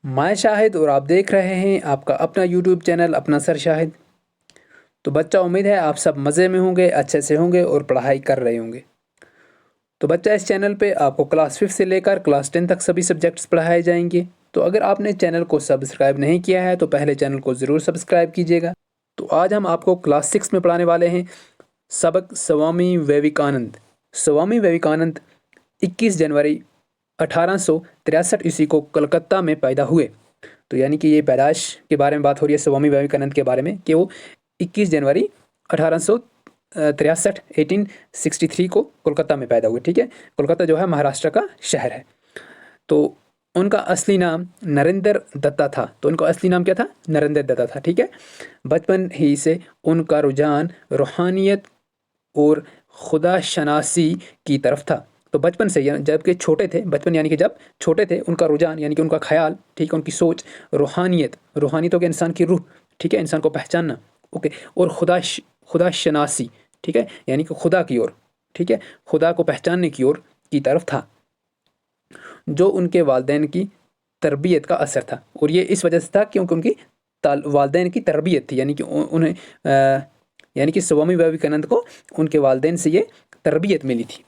میں شاہد اور آپ دیکھ رہے ہیں آپ کا اپنا یوٹیوب چینل اپنا سر شاہد۔ تو بچہ امید ہے آپ سب مزے میں ہوں گے، اچھے سے ہوں گے اور پڑھائی کر رہے ہوں گے۔ تو بچہ اس چینل پہ آپ کو کلاس 5 سے لے کر کلاس 10 تک سبھی سبجیکٹس پڑھائے جائیں گے۔ تو اگر آپ نے چینل کو سبسکرائب نہیں کیا ہے تو پہلے چینل کو ضرور سبسکرائب کیجیے گا۔ تو آج ہم آپ کو کلاس 6 میں پڑھانے والے ہیں سبق سوامی ویویکانند۔ سوامی ویویکانند 21 جنوری 1863 کو کلکتہ میں پیدا ہوئے۔ تو یعنی کہ یہ پیدائش کے بارے میں بات ہو رہی ہے سوامی ویویکانند کے بارے میں کہ وہ 21 جنوری 1863 کو کولکتہ میں پیدا ہوئے۔ ٹھیک ہے، کولکتہ جو ہے مہاراشٹر کا شہر ہے۔ تو ان کا اصلی نام نریندر دتا تھا۔ تو ان کا اصلی نام کیا تھا؟ نریندر دتا تھا۔ ٹھیک ہے، بچپن ہی سے ان کا رجحان روحانیت اور خدا شناسی کی طرف تھا۔ تو بچپن سے جب کہ چھوٹے تھے، بچپن یعنی کہ جب چھوٹے تھے، ان کا رجحان یعنی کہ ان کا خیال، ٹھیک ہے، ان کی سوچ روحانیت ہو گیا انسان کی روح، ٹھیک ہے، انسان کو پہچاننا، اوکے، اور خدا شناسی، ٹھیک ہے، یعنی کہ خدا کی اور، ٹھیک ہے، خدا کو پہچاننے کی اور کی طرف تھا، جو ان کے والدین کی تربیت کا اثر تھا۔ اور یہ اس وجہ سے تھا کیونکہ ان کی والدین کی تربیت تھی، یعنی کہ انہیں یعنی کہ سوامی ویویکانند کو ان کے والدین سے یہ تربیت ملی تھی۔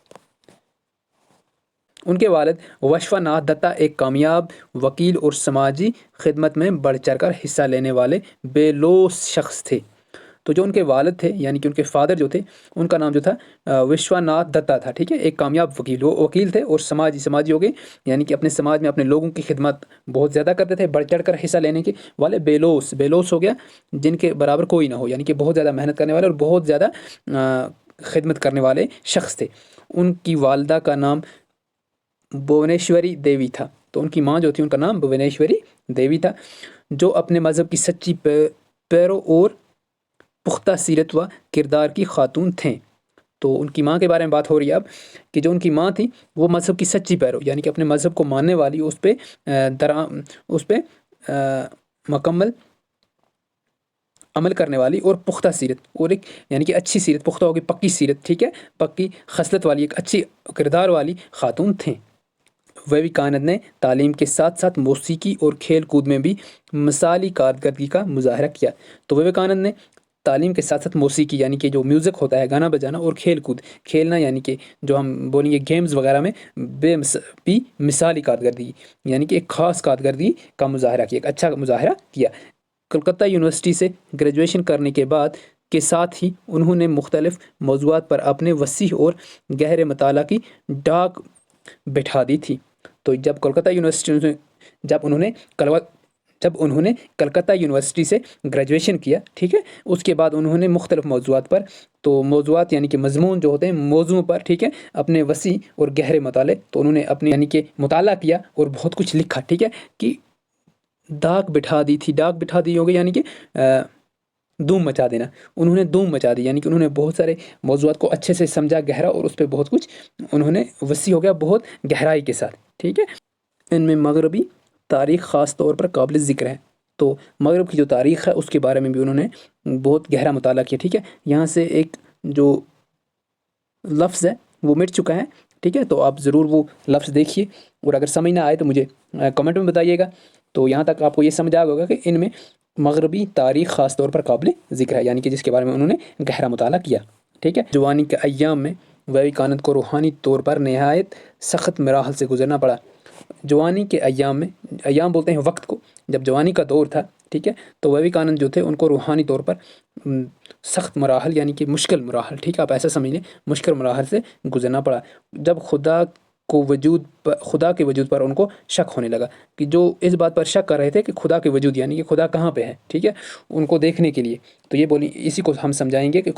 ان کے والد وشوا ناتھ دتا ایک کامیاب وکیل اور سماجی خدمت میں بڑھ چڑھ کر حصہ لینے والے بے لوث شخص تھے۔ تو جو ان کے والد تھے یعنی کہ ان کے فادر جو تھے، ان کا نام جو تھا وشوا ناتھ دتا تھا، ٹھیک ہے، ایک کامیاب وکیل، وہ وکیل تھے اور سماجی ہو گئے، یعنی کہ اپنے سماج میں اپنے لوگوں کی خدمت بہت زیادہ کرتے تھے، بڑھ چڑھ کر حصہ لینے کے والے بے لوث ہو گیا جن کے برابر کوئی نہ ہو، یعنی کہ بہت زیادہ محنت کرنے والے اور بہت زیادہ خدمت کرنے والے شخص تھے۔ ان کی والدہ کا نام بھونیشوری دیوی تھا۔ تو ان کی ماں جو تھی ان کا نام بھونیشوری دیوی تھا، جو اپنے مذہب کی سچی پیرو اور پختہ سیرت و کردار کی خاتون تھیں۔ تو ان کی ماں کے بارے میں بات ہو رہی ہے اب کہ جو ان کی ماں تھی وہ مذہب کی سچی پیرو، یعنی کہ اپنے مذہب کو ماننے والی، اس پہ مکمل عمل کرنے والی اور پختہ سیرت، اور ایک یعنی کہ اچھی سیرت، پختہ ہوگی پکی سیرت، ٹھیک ہے، پکی خصلت والی، ایک اچھی کردار والی خاتون تھیں۔ ویویکانند نے تعلیم کے ساتھ ساتھ موسیقی اور کھیل کود میں بھی مثالی کارکردگی کا مظاہرہ کیا۔ تو ویویکانند نے تعلیم کے ساتھ ساتھ موسیقی یعنی کہ جو میوزک ہوتا ہے، گانا بجانا، اور کھیل کود، کھیلنا یعنی کہ جو ہم بولیں گے گیمز وغیرہ میں بھی مثالی کارکردگی یعنی کہ ایک خاص کارکردگی کا مظاہرہ کیا، ایک اچھا مظاہرہ کیا۔ کلکتہ یونیورسٹی سے گریجویشن کرنے کے بعد کے ساتھ ہی انہوں نے مختلف موضوعات پر اپنے وسیع اور گہرے مطالعہ کی ڈاک بٹھا دی تھی۔ تو جب کلکتہ یونیورسٹی سے جب انہوں نے کلکتہ یونیورسٹی سے گریجویشن کیا، ٹھیک ہے، اس کے بعد انہوں نے مختلف موضوعات پر، تو موضوعات یعنی کہ مضمون جو ہوتے ہیں، موضوع پر، ٹھیک ہے، اپنے وسیع اور گہرے مطالعے، تو انہوں نے اپنے یعنی کہ مطالعہ کیا اور بہت کچھ لکھا، ٹھیک ہے، کہ ڈاک بٹھا دی ہوگی یعنی کہ دھوم مچا دینا، انہوں نے دھوم مچا دی، یعنی کہ انہوں نے بہت سارے موضوعات کو اچھے سے سمجھا، گہرا، اور اس پہ بہت کچھ انہوں نے وسیع ہو گیا بہت گہرائی کے ساتھ، ٹھیک ہے۔ ان میں مغربی تاریخ خاص طور پر قابل ذکر ہے۔ تو مغرب کی جو تاریخ ہے اس کے بارے میں بھی انہوں نے بہت گہرا مطالعہ کیا، ٹھیک ہے۔ یہاں سے ایک جو لفظ ہے وہ مٹ چکا ہے، ٹھیک ہے، تو آپ ضرور وہ لفظ دیکھیے، اور اگر سمجھ نہ آئے تو مجھے کمنٹ میں بتائیے گا۔ تو یہاں تک آپ کو یہ سمجھ آ گیا کہ ان میں مغربی تاریخ خاص طور پر قابل ذکر ہے، یعنی کہ جس کے بارے میں انہوں نے گہرا مطالعہ کیا، ٹھیک ہے۔ جوانی کے ایام میں ویویکانند کو روحانی طور پر نہایت سخت مراحل سے گزرنا پڑا۔ جوانی کے ایام میں، ایام بولتے ہیں وقت کو، جب جوانی کا دور تھا، ٹھیک ہے، تو ویویکانند جو تھے ان کو روحانی طور پر سخت مراحل یعنی کہ مشکل مراحل، ٹھیک ہے، آپ ایسا سمجھ لیں، مشکل مراحل سے گزرنا پڑا، جب خدا کے وجود پر ان کو شک ہونے لگا، کہ جو اس بات پر شک کر رہے تھے کہ خدا کے وجود یعنی کہ خدا کہاں پہ ہے، ٹھیک ہے، ان کو دیکھنے کے لیے، تو یہ بولیں، اسی کو ہم سمجھائیں گے کہ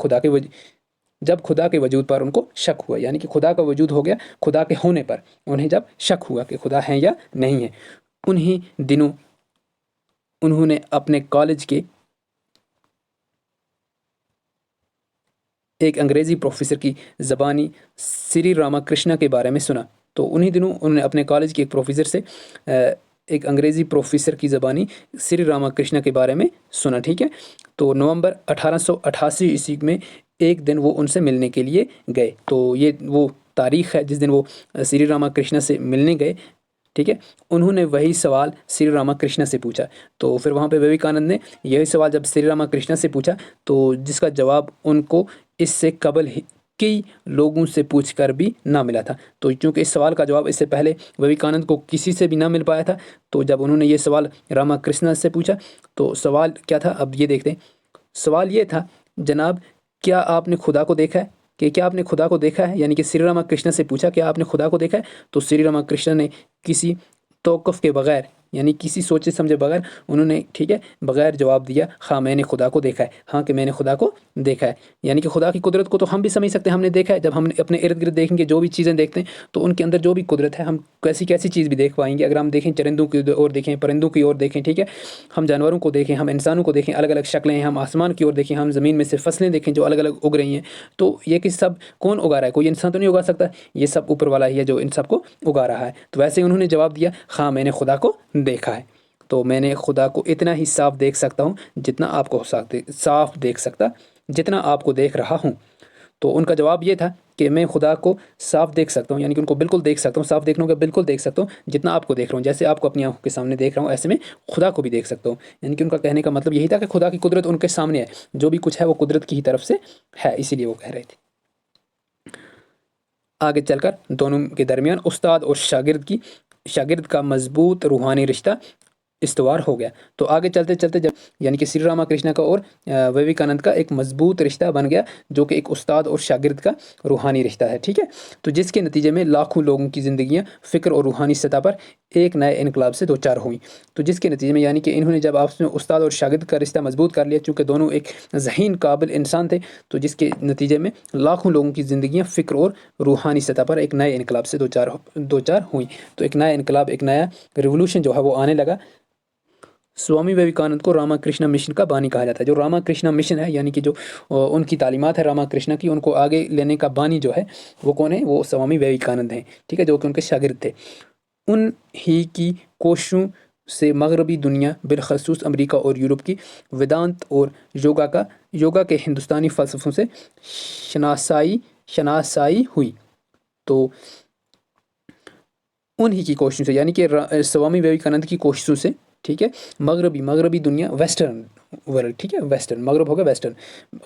جب خدا کے وجود پر ان کو شک ہوا، یعنی کہ خدا کا وجود ہو گیا، خدا کے ہونے پر انہیں جب شک ہوا کہ خدا ہے یا نہیں ہے، انہی دنوں انہوں نے اپنے کالج کے ایک انگریزی پروفیسر کی زبانی سری راما کرشنا کے بارے میں سنا۔ تو انہی دنوں انہوں نے اپنے کالج کے ایک پروفیسر سے ایک انگریزی پروفیسر کی زبانی سری راما کرشنا کے بارے میں سنا، ٹھیک ہے۔ تو نومبر 1888 میں ایک دن وہ ان سے ملنے کے لیے گئے۔ تو یہ وہ تاریخ ہے جس دن وہ سری راما کرشنا سے ملنے گئے، ٹھیک ہے. انہوں نے وہی سوال سری راما کرشنا سے پوچھا. تو پھر وہاں پہ ویویکانند نے یہی سوال جب سری راما کرشنا سے پوچھا تو جس کا جواب ان کو اس سے قبل کئی لوگوں سے پوچھ کر بھی نہ ملا تھا. تو چونکہ اس سوال کا جواب اس سے پہلے ویویکانند کو کسی سے بھی نہ مل پایا تھا، تو جب انہوں نے یہ سوال راما کرشنا سے پوچھا تو سوال کیا تھا اب یہ دیکھتے ہیں. سوال یہ تھا، جناب کیا آپ نے خدا کو دیکھا ہے؟ کہ کیا آپ نے خدا کو دیکھا ہے؟ یعنی کہ سری راما کرشنا سے پوچھا کیا آپ نے خدا کو دیکھا ہے؟ تو سری راما کرشنا نے کسی توقف کے بغیر، یعنی کسی سوچے سمجھے بغیر انہوں نے ٹھیک ہے بغیر جواب دیا، ہاں میں نے خدا کو دیکھا ہے، ہاں کہ میں نے خدا کو دیکھا ہے. یعنی کہ خدا کی قدرت کو تو ہم بھی سمجھ سکتے ہیں، ہم نے دیکھا ہے. جب ہم اپنے ارد گرد دیکھیں گے جو بھی چیزیں دیکھتے ہیں تو ان کے اندر جو بھی قدرت ہے ہم کیسی کیسی چیز بھی دیکھ پائیں گے. اگر ہم دیکھیں چرندوں کی اور دیکھیں، پرندوں کی اور دیکھیں، ٹھیک ہے، ہم جانوروں کو دیکھیں، ہم انسانوں کو دیکھیں، الگ الگ شکلیں ہیں، ہم آسمان کی اور دیکھیں، ہم زمین میں سے فصلیں دیکھیں جو الگ الگ اگ رہی ہیں، تو یہ کہ سب کون اگا رہا ہے؟ کوئی انسان تو نہیں اگا سکتا، یہ سب اوپر والا ہی ہے جو ان سب کو اگا رہا ہے. تو ویسے انہوں نے جواب دیا، ہاں میں نے خدا کو دیکھا ہے. تو میں نے خدا کو اتنا ہی صاف دیکھ سکتا ہوں جتنا آپ کو صاف دیکھ سکتا جتنا آپ کو دیکھ رہا ہوں. تو ان کا جواب یہ تھا کہ میں خدا کو صاف دیکھ سکتا ہوں، یعنی کہ ان کو بالکل دیکھ سکتا ہوں، صاف دیکھنے کا بالکل دیکھ سکتا ہوں جتنا آپ کو دیکھ رہا ہوں. جیسے آپ کو اپنی آنکھوں کے سامنے دیکھ رہا ہوں ایسے میں خدا کو بھی دیکھ سکتا ہوں. یعنی کہ ان کا کہنے کا مطلب یہی تھا کہ خدا کی قدرت ان کے سامنے ہے، جو بھی کچھ ہے وہ قدرت کی ہی طرف سے ہے، اسی لیے وہ کہہ رہے تھے. آگے چل کر دونوں کے درمیان استاد اور شاگرد کا مضبوط روحانی رشتہ استوار ہو گیا. تو آگے چلتے چلتے جب یعنی کہ سری راما کرشنا کا اور ویویکانند کا ایک مضبوط رشتہ بن گیا جو کہ ایک استاد اور شاگرد کا روحانی رشتہ ہے، ٹھیک ہے. تو جس کے نتیجے میں لاکھوں لوگوں کی زندگیاں فکر اور روحانی سطح پر ایک نئے انقلاب سے دوچار ہوئیں. تو جس کے نتیجے میں یعنی کہ انہوں نے جب آپس میں استاد اور شاگرد کا رشتہ مضبوط کر لیا، چونکہ دونوں ایک ذہین قابل انسان تھے، تو جس کے نتیجے میں لاکھوں لوگوں کی زندگیاں فکر اور روحانی سطح پر ایک نئے انقلاب سے دوچار ہوئیں. تو ایک نیا انقلاب، ایک نیا ریولوشن جو ہے وہ آنے لگا. سوامی ویویکانند کو راما کرشنا مشن کا بانی کہا جاتا ہے. جو راما کرشنا مشن ہے یعنی کہ جو ان کی تعلیمات ہے راما کرشنا کی، ان کو آگے لینے کا بانی جو ہے وہ کون ہے؟ وہ سوامی ویویکانند ہیں، ٹھیک ہے، جو کہ ان کے شاگرد تھے. ان ہی کی کوششوں سے مغربی دنیا بالخصوص امریکہ اور یورپ کی ویدانت اور یوگا کے ہندوستانی فلسفوں سے شناسائی ہوئی. تو انہی کی کوششوں سے یعنی کہ سوامی ویویکانند کی کوششوں سے، ٹھیک ہے، مغربی دنیا، ویسٹرن ورلڈ، ٹھیک ہے، ویسٹرن مغرب ہوگا ویسٹرن،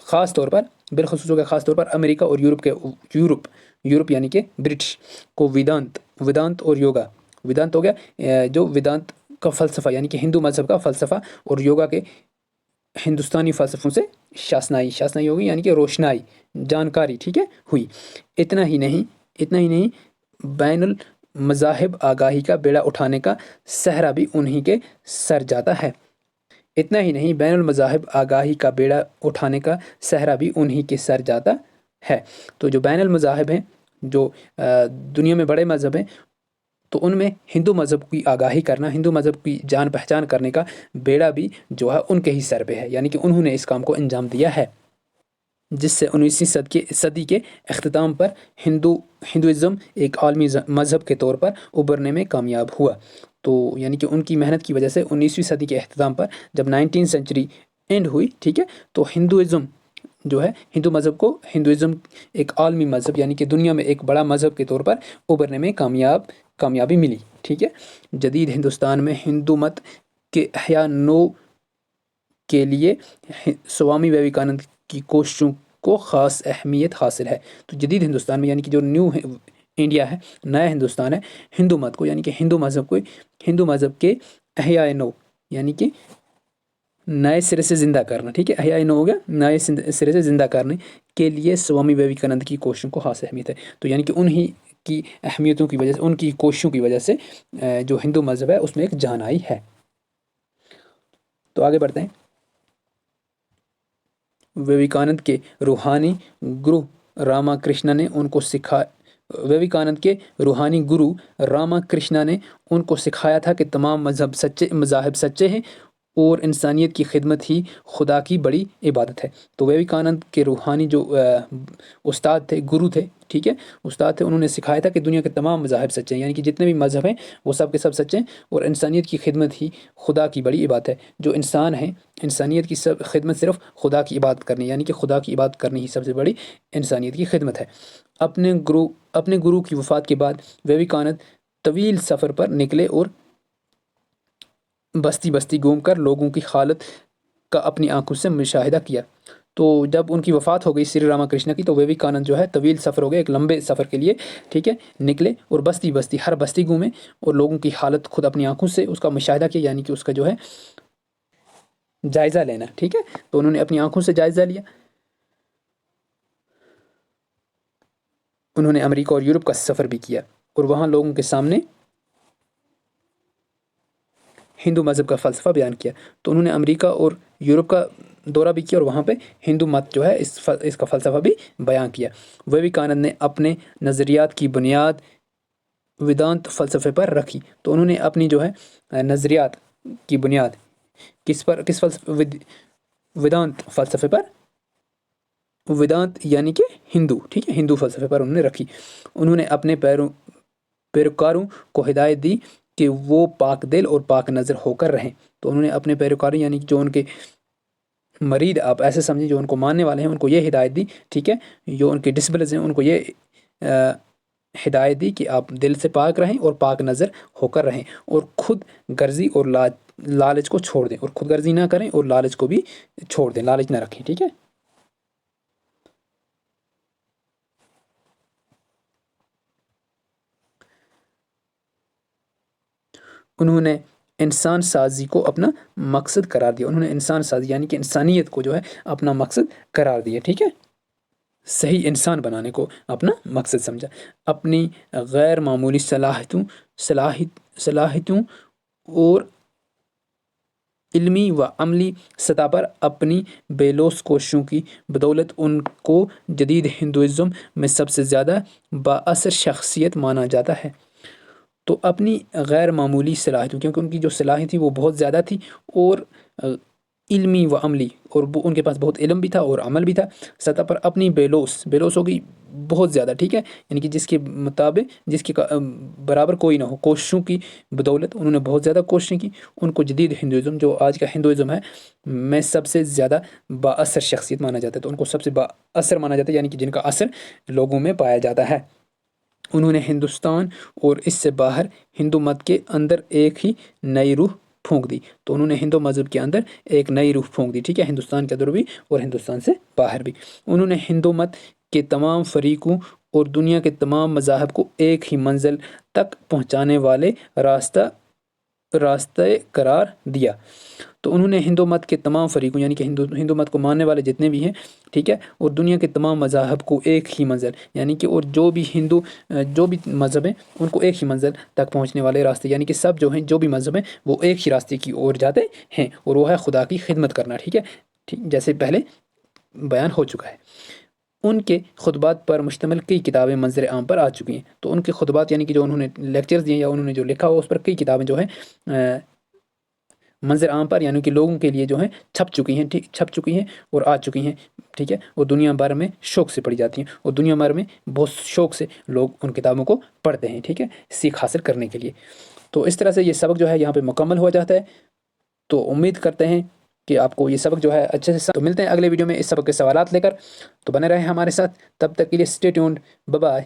خاص طور پر بالخصوص ہوگا خاص طور پر امریکہ اور یورپ یعنی کہ برٹش کو ویدانت اور یوگا، ویدانت ہو گیا جو ویدانت کا فلسفہ یعنی کہ ہندو مذہب کا فلسفہ، اور یوگا کے ہندوستانی فلسفوں سے شاسنائی ہوگی یعنی کہ روشنائی، جانکاری، ٹھیک ہے، ہوئی. اتنا ہی نہیں بین المذاہب آگاہی کا بیڑا اٹھانے کا صحرا بھی انہی کے سر جاتا ہے. اتنا ہی نہیں بین المذاہب آگاہی کا بیڑا اٹھانے کا صحرا بھی انہی کے سر جاتا ہے. تو جو بین المذاہب ہیں، جو دنیا میں بڑے مذہب ہیں، تو ان میں ہندو مذہب کی آگاہی کرنا، ہندو مذہب کی جان پہچان کرنے کا بیڑا بھی جو ہے ان کے ہی سر پہ ہے. یعنی کہ انہوں نے اس کام کو انجام دیا ہے، جس سے 19ویں صدی کے اختتام پر ہندوازم ایک عالمی مذہب کے طور پر ابھرنے میں کامیاب ہوا. تو یعنی کہ ان کی محنت کی وجہ سے 19ویں صدی کے اختتام پر جب 19 سینچری اینڈ ہوئی، ٹھیک ہے، تو ہندوازم جو ہے ہندوازم ایک عالمی مذہب یعنی کہ دنیا میں ایک بڑا مذہب کے طور پر ابھرنے میں کامیابی ملی، ٹھیک ہے. جدید ہندوستان میں ہندو مت کے احیاء نو کے لیے سوامی ویویکانند کی کوششوں کو خاص اہمیت حاصل ہے. تو جدید ہندوستان میں یعنی کہ جو نیو انڈیا ہے، نیا ہندوستان ہے، ہندو مت کو یعنی کہ ہندو مذہب کے احیاء نو یعنی کہ نئے سرے سے زندہ کرنا، ٹھیک ہے، احیاء نو ہو گیا، نئے سرے سے زندہ کرنے کے لیے سوامی ویویکانند کی کوششوں کو خاص اہمیت ہے. تو یعنی کہ انہی کی اہمیتوں کی وجہ سے، ان کی کوششوں کی وجہ سے جو ہندو مذہب ہے اس میں ایک جان آئی ہے. تو آگے بڑھتے ہیں. ویویکانند کے روحانی گرو راما کرشنا نے ان کو سکھایا تھا کہ تمام مذاہب سچے ہیں اور انسانیت کی خدمت ہی خدا کی بڑی عبادت ہے. تو ویویکانند کے روحانی جو استاد تھے، گرو تھے، ٹھیک ہے، استاد تھے، انہوں نے سکھایا تھا کہ دنیا کے تمام مذاہب سچے ہیں، یعنی کہ جتنے بھی مذہب ہیں وہ سب کے سب سچے ہیں اور انسانیت کی خدمت ہی خدا کی بڑی عبادت ہے. جو انسان ہیں، انسانیت کی خدمت صرف خدا کی عبادت کرنی، یعنی کہ خدا کی عبادت کرنی ہی سب سے بڑی انسانیت کی خدمت ہے. اپنے گرو کی وفات کے بعد ویویکانند طویل سفر پر نکلے اور بستی بستی گھوم کر لوگوں کی حالت کا اپنی آنکھوں سے مشاہدہ کیا۔ تو جب ان کی وفات ہو گئی سری راما کرشنا کی، تو ویویکانند جو ہے طویل سفر ہو گئے، ایک لمبے سفر کے لیے، ٹھیک ہے، نکلے اور بستی بستی ہر بستی گھومے اور لوگوں کی حالت خود اپنی آنکھوں سے اس کا مشاہدہ کیا، یعنی کہ اس کا جو ہے جائزہ لینا، ٹھیک ہے۔ تو انہوں نے اپنی آنکھوں سے جائزہ لیا۔ انہوں نے امریکہ اور یورپ کا سفر بھی کیا اور وہاں لوگوں کے سامنے ہندو مذہب کا فلسفہ بیان کیا۔ تو انہوں نے امریکہ اور یورپ کا دورہ بھی کیا اور وہاں پہ ہندو مت جو ہے اس کا فلسفہ بھی بیان کیا۔ ویویکانند نے اپنے نظریات کی بنیاد ویدانت فلسفے پر رکھی۔ تو انہوں نے اپنی جو ہے نظریات کی بنیاد کس فلسفے؟ ویدانت فلسفے پر، ویدانت یعنی کہ ہندو، ٹھیک ہے، ہندو فلسفے پر انہوں نے رکھی۔ انہوں نے اپنے پیروکاروں کو ہدایت دی کہ وہ پاک دل اور پاک نظر ہو کر رہیں۔ تو انہوں نے اپنے پیروکاروں یعنی جو ان کے مرید، آپ ایسے سمجھیں، جو ان کو ماننے والے ہیں، ان کو یہ ہدایت دی، ٹھیک ہے، جو ان کے ڈسپلز ہیں، ان کو یہ ہدایت دی کہ آپ دل سے پاک رہیں اور پاک نظر ہو کر رہیں اور خود غرضی اور لالچ کو چھوڑ دیں، اور خود غرضی نہ کریں اور لالچ کو بھی چھوڑ دیں، لالچ نہ رکھیں، ٹھیک ہے۔ انہوں نے انسان سازی کو اپنا مقصد قرار دیا۔ انہوں نے انسان سازی یعنی کہ انسانیت کو جو ہے اپنا مقصد قرار دیا، ٹھیک ہے، صحیح انسان بنانے کو اپنا مقصد سمجھا۔ اپنی غیر معمولی صلاحیتوں اور علمی و عملی سطح پر اپنی بے لوث کوششوں کی بدولت ان کو جدید ہندوازم میں سب سے زیادہ بااثر شخصیت مانا جاتا ہے۔ تو اپنی غیر معمولی صلاحیتوں، کیونکہ ان کی جو صلاحیت تھی وہ بہت زیادہ تھی، اور علمی و عملی، اور ان کے پاس بہت علم بھی تھا اور عمل بھی تھا، سطح پر اپنی بے لوث ہو گئی بہت زیادہ، ٹھیک ہے، یعنی کہ جس کے مطابق جس کے برابر کوئی نہ ہو، کوششوں کی بدولت انہوں نے بہت زیادہ کوششیں کی۔ ان کو جدید ہندوازم، جو آج کا ہندوازم ہے، میں سب سے زیادہ بااثر شخصیت مانا جاتا ہے۔ تو ان کو سب سے بااثر مانا جاتا ہے، یعنی کہ جن کا اثر لوگوں میں پایا جاتا ہے۔ انہوں نے ہندوستان اور اس سے باہر ہندو مت کے اندر ایک ہی نئی روح پھونک دی۔ تو انہوں نے ہندو مذہب کے اندر ایک نئی روح پھونک دی، ٹھیک ہے، ہندوستان کے اندر بھی اور ہندوستان سے باہر بھی۔ انہوں نے ہندو مت کے تمام فریقوں اور دنیا کے تمام مذاہب کو ایک ہی منزل تک پہنچانے والے راستہ قرار دیا۔ تو انہوں نے ہندو مت کے تمام فریقوں یعنی کہ ہندو مت کو ماننے والے جتنے بھی ہیں، ٹھیک ہے، اور دنیا کے تمام مذاہب کو ایک ہی منزل، یعنی کہ اور جو بھی مذہب ہیں ان کو ایک ہی منزل تک پہنچنے والے راستے، یعنی کہ سب جو ہیں، جو بھی مذہب ہیں، وہ ایک ہی راستے کی اور جاتے ہیں، اور وہ ہے خدا کی خدمت کرنا، ٹھیک ہے، جیسے پہلے بیان ہو چکا ہے۔ ان کے خطبات پر مشتمل کئی کتابیں منظر عام پر آ چکی ہیں۔ تو ان کے خطبات یعنی کہ جو انہوں نے لیکچرز دیے یا انہوں نے جو لکھا ہوا، اس پر کئی کتابیں جو ہیں منظر عام پر یعنی کہ لوگوں کے لیے جو ہیں چھپ چکی ہیں اور آ چکی ہیں، ٹھیک ہے، وہ دنیا بھر میں شوق سے پڑھی جاتی ہیں، اور دنیا بھر میں بہت شوق سے لوگ ان کتابوں کو پڑھتے ہیں، ٹھیک ہے، سیکھ حاصل کرنے کے لیے۔ تو اس طرح سے یہ سبق جو ہے یہاں پہ مکمل ہو جاتا ہے۔ تو امید کرتے ہیں کہ آپ کو یہ سبق جو ہے اچھے سے تو ملتے ہیں اگلے ویڈیو میں اس سبق کے سوالات لے کر۔ تو بنے رہیں ہمارے ساتھ، تب تک کے لیے اسٹے ٹیونڈ، بائے بائے۔